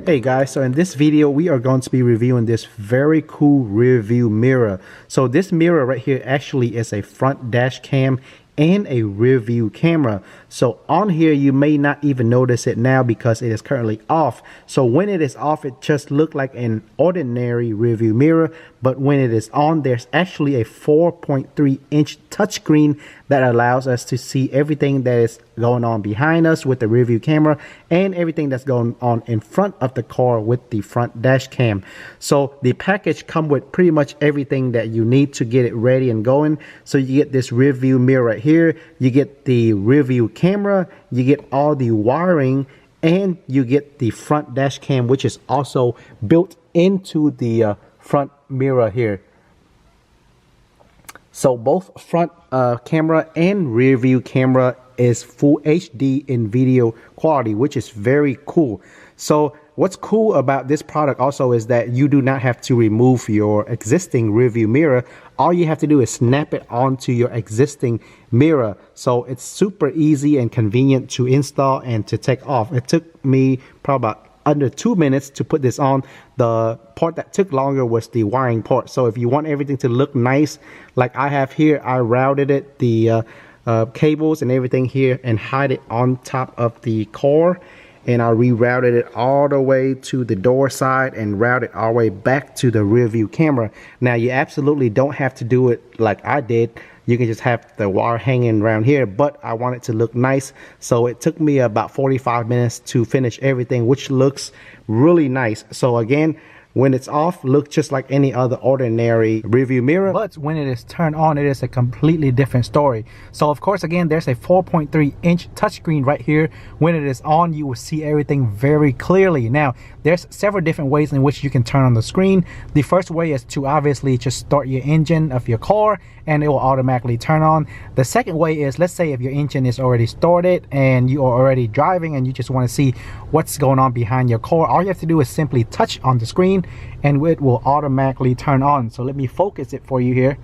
Hey guys, so in this video we are going to be reviewing this very cool rear view mirror. So this mirror right here actually is a front dash cam and a rear view camera. So on here you may not even notice it now because it is currently off. So when it is off, it just looks like an ordinary rear view mirror, but when it is on, there's actually a 4.3 inch touchscreen that allows us to see everything that is going on behind us with the rear view camera and everything that's going on in front of the car with the front dash cam. So the package comes with pretty much everything that you need to get it ready and going. So you get this rear view mirror right here, you get the rear view camera, you get all the wiring, and you get the front dash cam, which is also built into the front mirror here. So both front camera and rear view camera is full HD in video quality, which is very cool. So what's cool about this product also is that you do not have to remove your existing rear view mirror. All you have to do is snap it onto your existing mirror. So it's super easy and convenient to install and to take off. It took me probably about under 2 minutes to put this on. The part that took longer was the wiring part. So if you want everything to look nice like I have here, I routed it, the cables and everything here, and hide it on top of the car, and I rerouted it all the way to the door side and routed all the way back to the rear view camera. Now you absolutely don't have to do it like I did. You can just have the wire hanging around here, but I want it to look nice, so it took me about 45 minutes to finish everything, which looks really nice. So again, when it's off, looks just like any other ordinary rear view mirror, but when it is turned on, it is a completely different story. So of course, again, there's a 4.3 inch touchscreen right here. When it is on, you will see everything very clearly. Now, there's several different ways in which you can turn on the screen. The first way is to obviously just start your engine of your car and it will automatically turn on. The second way is, let's say if your engine is already started and you are already driving and you just want to see what's going on behind your car, all you have to do is simply touch on the screen and it will automatically turn on. So let me focus it for you here.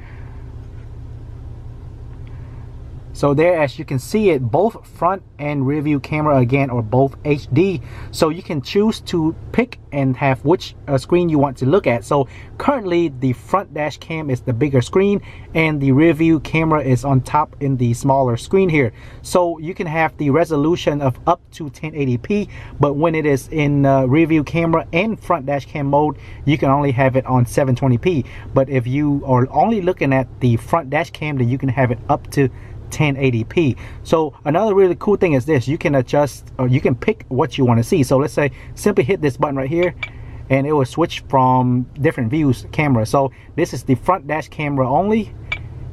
So there, as you can see it, both front and rear view camera again are both HD. So you can choose to pick and have which screen you want to look at. So currently the front dash cam is the bigger screen and the rear view camera is on top in the smaller screen here. So you can have the resolution of up to 1080p, but when it is in rear view camera and front dash cam mode, you can only have it on 720p. But if you are only looking at the front dash cam, then you can have it up to 1080p. So another really cool thing is this: you can adjust, or you can pick what you want to see. So let's say simply hit this button right here and it will switch from different views camera. So this is the front dash camera only.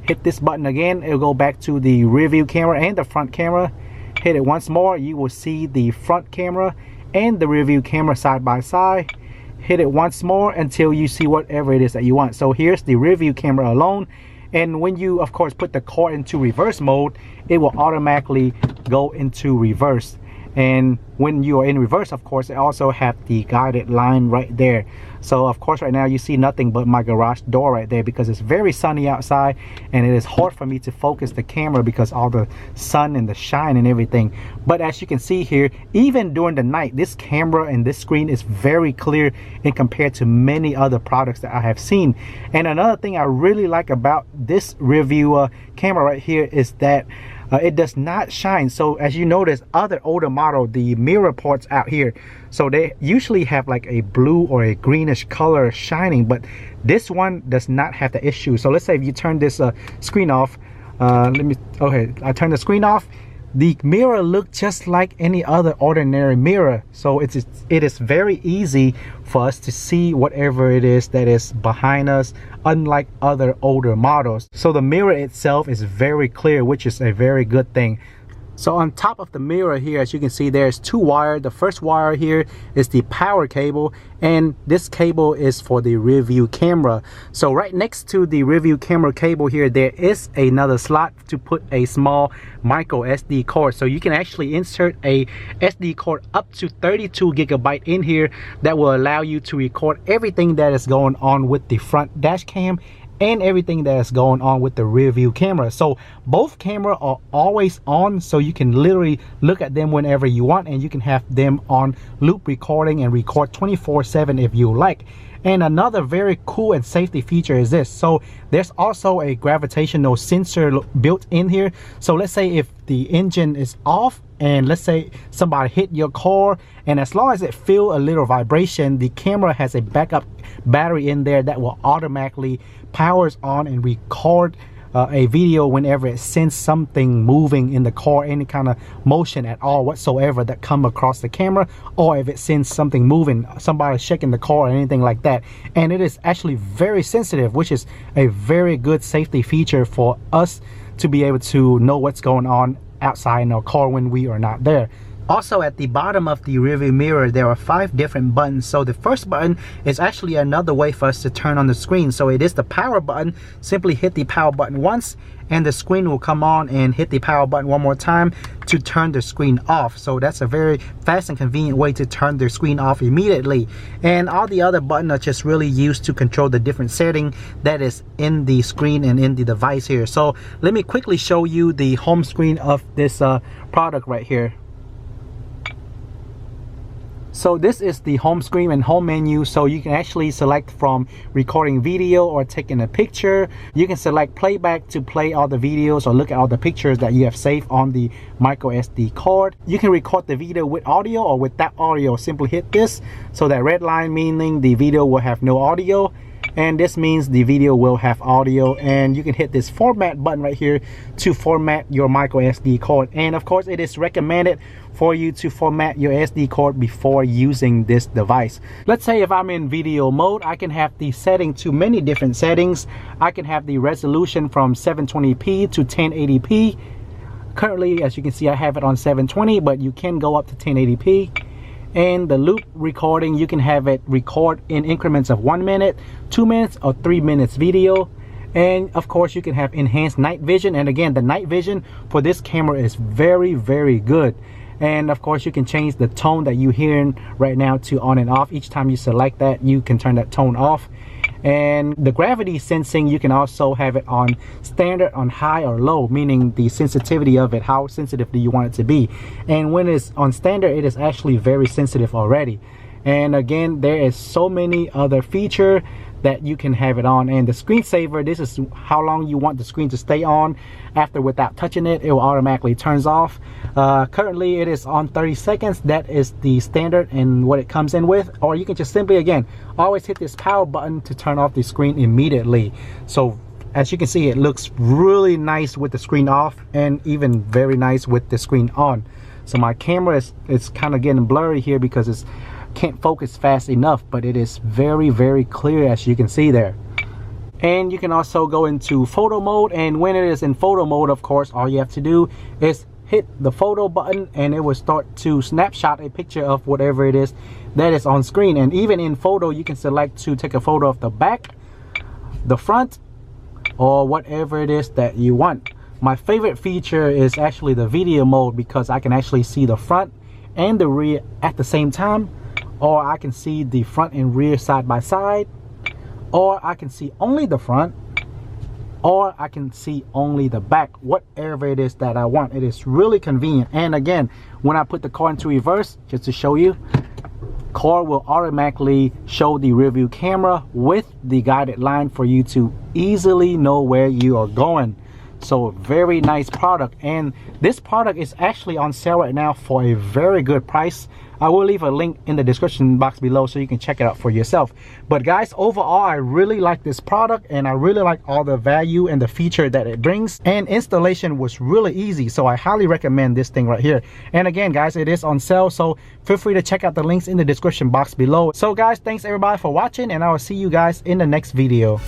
Hit this button again, it'll go back to the rear view camera and the front camera. Hit it once more, you will see the front camera and the rear view camera side by side. Hit it once more until you see whatever it is that you want. So here's the rear view camera alone. And when you, of course, put the car into reverse mode, it will automatically go into reverse. And when you are in reverse, of course, it also have the guided line right there. So of course right now you see nothing but my garage door right there because it's very sunny outside and it is hard for me to focus the camera because all the sun and the shine and everything. But as you can see here, even during the night, this camera and this screen is very clear in compared to many other products that I have seen. And another thing I really like about this rear view camera right here is that it does not shine. So as you notice, other older model, the mirror parts out here, so they usually have like a blue or a greenish color shining, but this one does not have the issue. So let's say if you turn this screen off, I turn the screen off, the mirror looks just like any other ordinary mirror. So it is very easy for us to see whatever it is that is behind us, unlike other older models. So the mirror itself is very clear, which is a very good thing. So on top of the mirror here, as you can see, there's two wires. The first wire here is the power cable, and this cable is for the rear view camera. So right next to the rear view camera cable here, there is another slot to put a small micro SD card. So you can actually insert a SD card up to 32 gigabyte in here that will allow you to record everything that is going on with the front dash cam and everything that's going on with the rear view camera. So both cameras are always on, so you can literally look at them whenever you want, and you can have them on loop recording and record 24/7 if you like. And another very cool and safety feature is this. So there's also a gravitational sensor built in here. So let's say if the engine is off and let's say somebody hit your car, and as long as it feel a little vibration, the camera has a backup battery in there that will automatically powers on and record a video whenever it senses something moving in the car, any kind of motion at all whatsoever that come across the camera, or if it senses something moving, somebody shaking the car or anything like that. And it is actually very sensitive, which is a very good safety feature for us to be able to know what's going on outside in our car when we are not there. Also, at the bottom of the rearview mirror, there are 5 different buttons. So the first button is actually another way for us to turn on the screen. So it is the power button. Simply hit the power button once and the screen will come on, and hit the power button one more time to turn the screen off. So that's a very fast and convenient way to turn the screen off immediately. And all the other buttons are just really used to control the different setting that is in the screen and in the device here. So let me quickly show you the home screen of this product right here. So this is the home screen and home menu. So you can actually select from recording video or taking a picture. You can select playback to play all the videos or look at all the pictures that you have saved on the micro SD card. You can record the video with audio or without audio. Simply hit this. So that red line meaning the video will have no audio, and this means the video will have audio. And you can hit this format button right here to format your micro SD card. And of course, it is recommended for you to format your SD card before using this device. Let's say if I'm in video mode, I can have the setting to many different settings. I can have the resolution from 720p to 1080p. Currently, as you can see, I have it on 720, but you can go up to 1080p. And the loop recording, you can have it record in increments of 1 minute, 2 minutes, or 3 minutes video. And of course, you can have enhanced night vision. And again, the night vision for this camera is very, very good. And of course, you can change the tone that you're hearing right now to on and off. Each time you select that, you can turn that tone off. And the gravity sensing, you can also have it on standard, on high or low, meaning the sensitivity of it, how sensitive do you want it to be. And when it's on standard, it is actually very sensitive already. And again, there is so many other features that you can have it on. And the screensaver, this is how long you want the screen to stay on. After, without touching it, it will automatically turns off. Currently it is on 30 seconds. That is the standard and what it comes in with. Or you can just simply, again, always hit this power button to turn off the screen immediately. So as you can see, it looks really nice with the screen off, and even very nice with the screen on. So my camera is kind of getting blurry here because it's can't focus fast enough, but it is very, very clear, as you can see there. And you can also go into photo mode, and when it is in photo mode, of course, all you have to do is hit the photo button and it will start to snapshot a picture of whatever it is that is on screen. And even in photo, you can select to take a photo of the back, the front, or whatever it is that you want. My favorite feature is actually the video mode, because I can actually see the front and the rear at the same time. Or I can see the front and rear side by side, or I can see only the front, or I can see only the back, whatever it is that I want. It is really convenient. And again, when I put the car into reverse, just to show you, car will automatically show the rear view camera with the guided line for you to easily know where you are going. So very nice product, and this product is actually on sale right now for a very good price. I will leave a link in the description box below so you can check it out for yourself. But guys, overall, I really like this product, and I really like all the value and the feature that it brings. And installation was really easy, so I highly recommend this thing right here. And again, guys, it is on sale, so feel free to check out the links in the description box below. So guys, thanks everybody for watching, and I will see you guys in the next video.